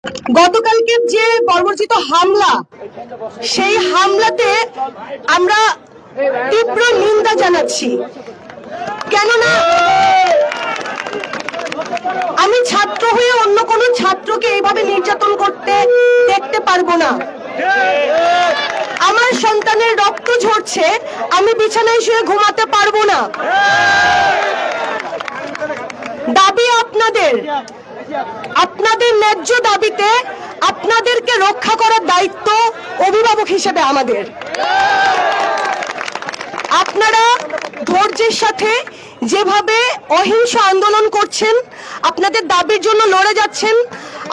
গতকালকে যে বর্বরচিত হামলা, সেই হামলাতে আমরা তীব্র নিন্দা জানাচ্ছি। কেননা আমি ছাত্র হয়ে অন্য কোনো ছাত্রকে এইভাবে নির্যাতন করতে দেখতে পারবো না। আমার সন্তানের রক্ত ঝরছে, আমি বিছানায় শুয়ে ঘুমাতে পারবো না। দাবি আপনাদের, আপনাদের ন্যায্য দাবিতে আপনাদেরকে রক্ষা করার দায়িত্ব অভিভাবক হিসেবে আমাদের। আপনারা ধৈর্যের সাথে যেভাবে অহিংস আন্দোলন করছেন, আপনাদের দাবির জন্য লড়ে যাচ্ছেন,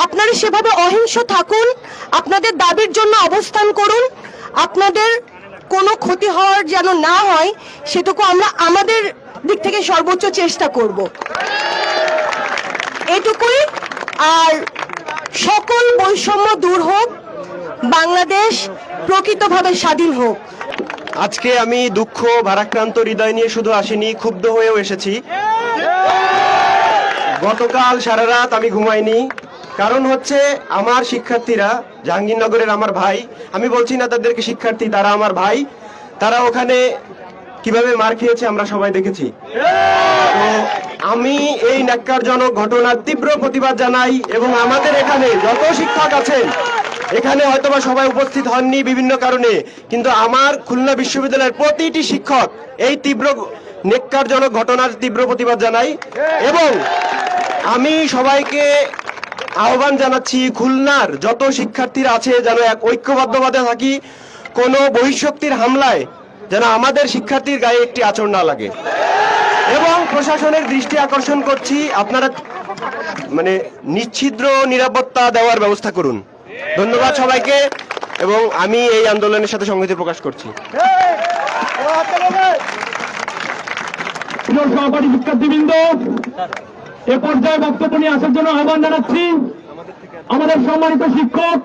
আপনারা সেভাবে অহিংস থাকুন, আপনাদের দাবির জন্য অবস্থান করুন। আপনাদের কোনো ক্ষতি হওয়ার যেন না হয় সেটুকু আমরা আমাদের দিক থেকে সর্বোচ্চ চেষ্টা করব, এটুকুই। আর সকল বৈষম্য দূর হোক, বাংলাদেশ প্রকৃতভাবে স্বাধীন হোক। আজকে আমি দুঃখ ভারাক্রান্ত হৃদয় নিয়ে শুধু আসিনি, ক্ষুব্ধ হয়েও এসেছি। গতকাল সারা রাত আমি ঘুমাইনি। কারণ হচ্ছে আমার শিক্ষার্থীরা, জাহাঙ্গীরনগরের আমার ভাই, আমি বলছি না তাদেরকে শিক্ষার্থী, তারা আমার ভাই, তারা ওখানে কিভাবে মার খেয়েছে আমরা সবাই দেখেছি। তো আমি এই ন্যাক্কারজনক ঘটনার তীব্র প্রতিবাদ জানাই। এবং আমাদের এখানে যত শিক্ষক আছেন, এখানে হয়তোবা সবাই উপস্থিত হননি বিভিন্ন কারণে, কিন্তু আমার খুলনা বিশ্ববিদ্যালয়ের প্রতিটি শিক্ষক এই তীব্র ন্যাক্কারজনক ঘটনার তীব্র প্রতিবাদ জানাই। এবং আমি সবাইকে আহ্বান জানাচ্ছি, খুলনার যত শিক্ষার্থীরা আছে যেন এক ঐক্যবদ্ধভাবে থাকি। কোনো বহিঃশক্তির হামলায় যেন আমাদের শিক্ষার্থীর গায়ে একটি আঁচড় না লাগে। এবং প্রশাসনের দৃষ্টি আকর্ষণ করছি, আপনারা নিশ্ছিদ্র নিরাপত্তা দেওয়ার ব্যবস্থা করুন। ধন্যবাদ সবাইকে, এবং আমি এই আন্দোলনের সাথে সংহতি প্রকাশ করছি। সহপাঠী শিক্ষার্থীবৃন্দ, এ পর্যায়ে বক্তব্য নিয়ে আসার জন্য আহ্বান জানাচ্ছি আমাদের সম্মানিত শিক্ষক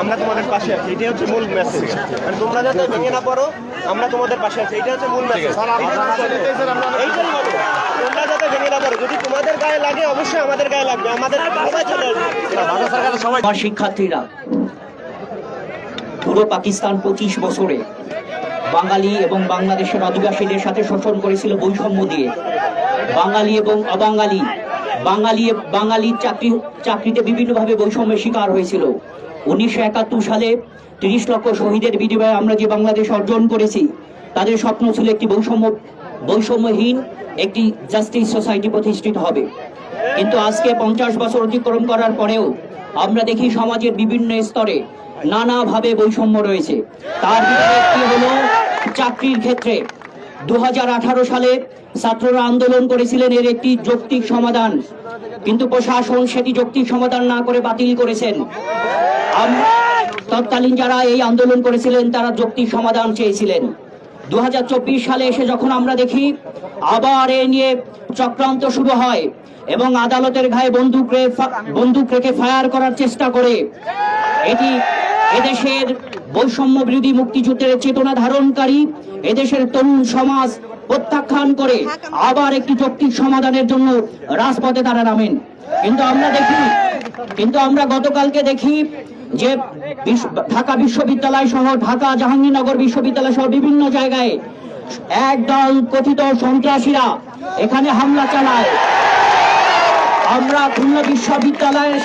আমরা তোমাদের পাশে আছি, এটাই হচ্ছে মূল মেসেজ। তোমরা যাতে ভেঙে না পড়ো, আমরা তোমাদের পাশে আছি, এটা হচ্ছে মূল মেসেজ। তোমরা যাতে ভেঙে না পড়ো, যদি তোমাদের গায়ে লাগে অবশ্যই আমাদের গায়ে লাগবে, আমাদের সবাই। শিক্ষার্থীরা পুরো পাকিস্তান 25 বছরে বাঙালি এবং বাংলাদেশের আদিবাসীদের সাথে শোষণ করেছিল বৈষম্য দিয়ে। বাঙালি এবং অবাঙালি, বাঙালির চাকরিতে বিভিন্নভাবে বৈষম্যের শিকার হয়েছিল। 1971 সালে 30 লক্ষ শহীদের বিনিময়ে আমরা যে বাংলাদেশ অর্জন করেছি, তাদের স্বপ্ন ছিল একটি বৈষম্যহীন একটি জাস্টিস সোসাইটি প্রতিষ্ঠিত হবে। কিন্তু আজকে 50 বছর অতিক্রম করার পরেও আমরা দেখি সমাজের বিভিন্ন স্তরে নানাভাবে বৈষম্য রয়েছে। তার ভিতরে একটি হলো চাকরির ক্ষেত্রে। 2018 সালে ছাত্ররা আন্দোলন করেছিলেন এর একটি যৌক্তিক সমাধান, কিন্তু প্রশাসন সেটি যৌক্তিক সমাধান না করে বাতিল করেছেন। তৎকালীন যারা এই আন্দোলন করেছিলেন তারা যৌক্তিক সমাধান চেয়েছিলেন। 2024 সালে এসে যখন আমরা দেখি আবার এ নিয়ে চক্রান্ত শুরু হয় এবং আদালতের গায়ে বন্দুক রেখে ফায়ার করার চেষ্টা করে, এটি এদেশের বৈষম্য বিরোধী মুক্তিযুদ্ধের চেতনা ধারণকারী এদেশের তরুণ সমাজ প্রত্যাখ্যান করে আবার একটি যৌক্তিক সমাধানের জন্য রাজপথে তারা নামেন। কিন্তু আমরা গতকালকে দেখি যে ঢাকা বিশ্ববিদ্যালয় সহ ঢাকা জাহাঙ্গীরনগর বিশ্ববিদ্যালয় সহ বিভিন্ন জায়গায় একদল কথিত সন্ত্রাসীরা এখানে হামলা চালায়। আমরা খুলনা বিশ্ববিদ্যালয়ের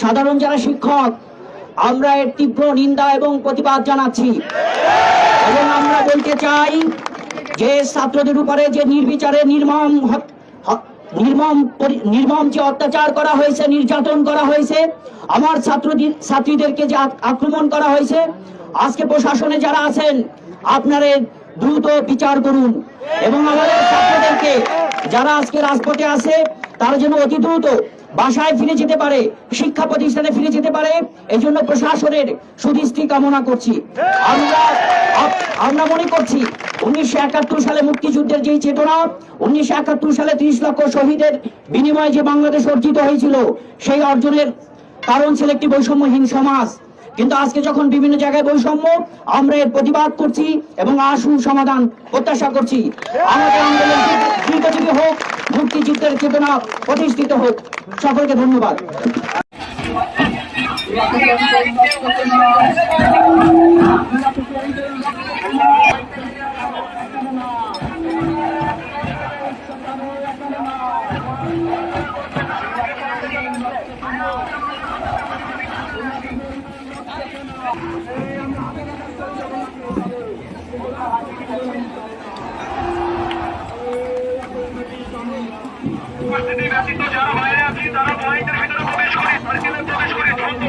সাধারণ যারা শিক্ষক, আমরা এর তীব্র নিন্দা এবং প্রতিবাদ জানাচ্ছি। এবং আমরা বলতে চাই যে ছাত্রদের উপরে যে নির্বিচারে নির্মম যে অত্যাচার করা হয়েছে, নির্যাতন করা হয়েছে, আমার ছাত্রীদেরকে যে আক্রমণ করা হয়েছে, আজকে প্রশাসনে যারা আছেন আপনারা দ্রুত বিচার করুন। এবং আমাদের ছাত্রদেরকে যারা আজকে রাজপথে আছে তারা যেন অতি দ্রুত বাসায় ফিরে যেতে পারে, শিক্ষা প্রতিষ্ঠানে ফিরে যেতে পারে, এই জন্য প্রশাসনের সুদৃষ্টি কামনা করছি। আমরা মনে করছি 1971 সালে মুক্তিযুদ্ধের যে চেতনা, 1971 সালে 30 লক্ষ শহীদের বিনিময়ে যে বাংলাদেশ অর্জিত হয়েছিল, সেই অর্জনের কারণ ছিল একটি বৈষম্যহীন সমাজ। কিন্তু আজকে যখন বিভিন্ন জায়গায় বৈষম্য, আমরা এর প্রতিবাদ করছি এবং আশু সমাধান প্রত্যাশা করছি। আমাদের আন্দোলন মুক্তিযুদ্ধের চেতনা প্রতিষ্ঠিত হোক। সকলকে ধন্যবাদ। উপস্থিতি ব্যতীত যারা বাইরে আছি তারা পয়েন্টের ভিতরে প্রবেশ করি, সার্কেলে প্রবেশ করি দ্রুত।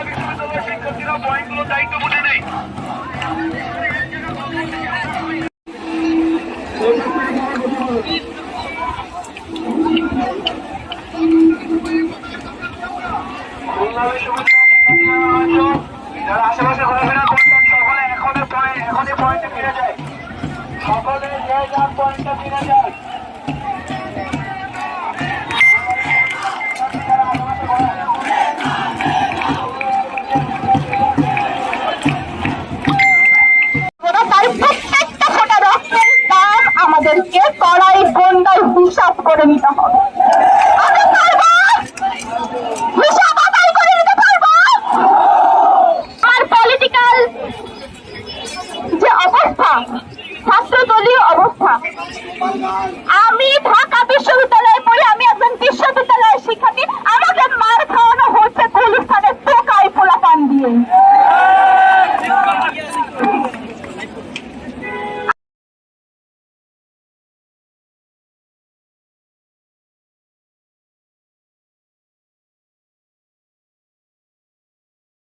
বিশ্ববিদ্যালয়ের শিক্ষার্থীরা পয়েন্টগুলোর দায়িত্ব বুঝে নেই। খুলনা বিশ্ববিদ্যালয়ের যারা আশেপাশে ঘোরাফেরা করছেন সকলে এখনই পয়েন্টে ফিরে যায়। সকলে যে যার পয়েন্টে ফিরে যায়। তার প্রত্যেকটা ফোঁটা রক্তের দাম আমাদেরকে কড়াই গন্ডায় হিসাব করে নিতে হবে। আমরা পারবো, হিসাব আদায় করে নিতে পারবো। আর পলিটিক্যাল যে অবস্থা, ছাত্রদলীয় অবস্থা, আমি ঢাকা